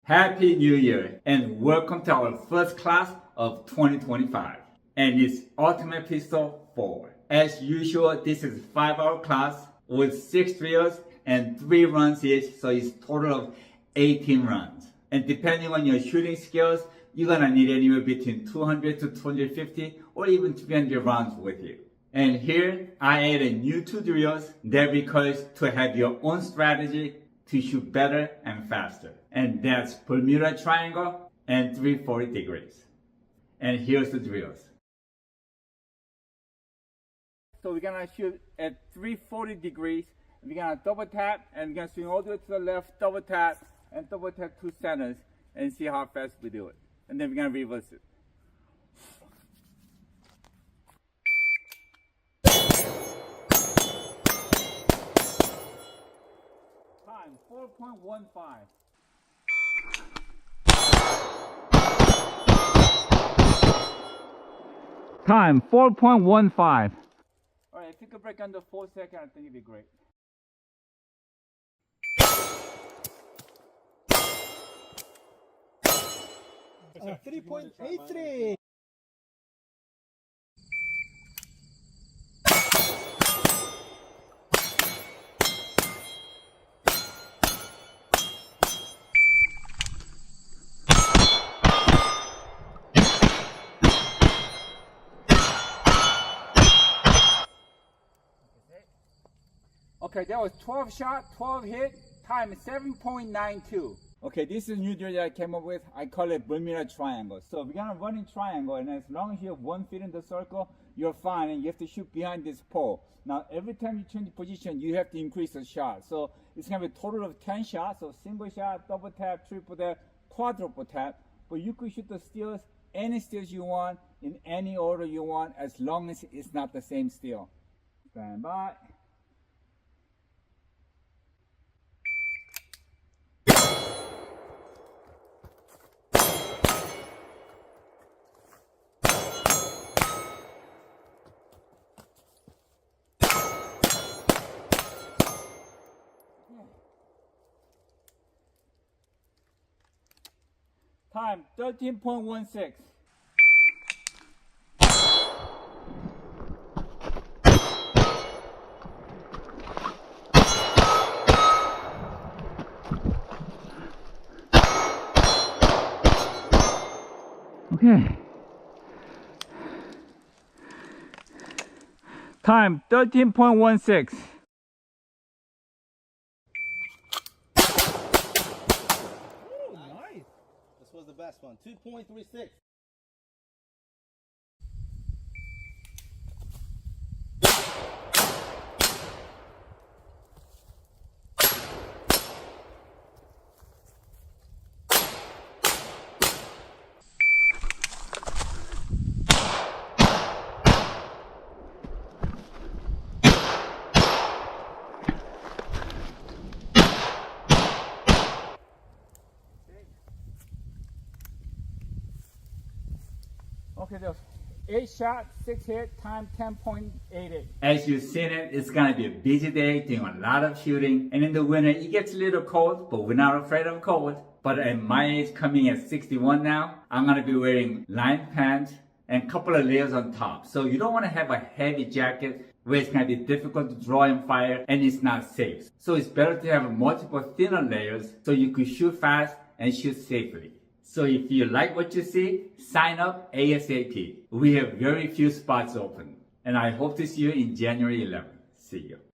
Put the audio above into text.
Happy New Year and welcome to our first class of 2025. And it's Ultimate Pistol 4. As usual, this is a 5-hour class with 6 drills and 3 runs each, so it's total of 18 runs. And depending on your shooting skills, you're gonna need anywhere between 200 to 250 or even 300 rounds with you. And here, I added new 2 drills that requires to have your own strategy to shoot better and faster. And that's Bermuda Triangle and 340 degrees. And here's the drills. So we're gonna shoot at 340 degrees. We're gonna double tap and we're gonna swing all the way to the left, double tap and double tap 2 centers and see how fast we do it. And then we're gonna reverse it. Time 4.15. Time 4.15. All right, if you could break under 4 seconds, I think it'd be great. Uh, 3.83. Okay, that was 12 shot, 12 hit, time 7.92. Okay, this is a new drill that I came up with. I call it Bermuda Triangle. So we're gonna run in triangle, and as long as you have 1 foot in the circle, you're fine, and you have to shoot behind this pole. Now, every time you change position, you have to increase the shot. So it's gonna be a total of 10 shots. So single shot, double tap, triple tap, quadruple tap. But you could shoot the steals, any steals you want, in any order you want, as long as it's not the same steal. Stand by. Time 13.16. Okay. Time 13.16. This was the best one. 2.36. Okay, there's 8 shots, 6 hit, time 10.88. As you've seen it, it's gonna be a busy day, doing a lot of shooting. And in the winter, it gets a little cold, but we're not afraid of cold. But at my age, coming at 61 now, I'm gonna be wearing lined pants and a couple of layers on top. So you don't wanna have a heavy jacket where it's gonna be difficult to draw and fire and it's not safe. So it's better to have multiple thinner layers so you can shoot fast and shoot safely. So if you like what you see, sign up ASAP. We have very few spots open. And I hope to see you in January 11th. See you.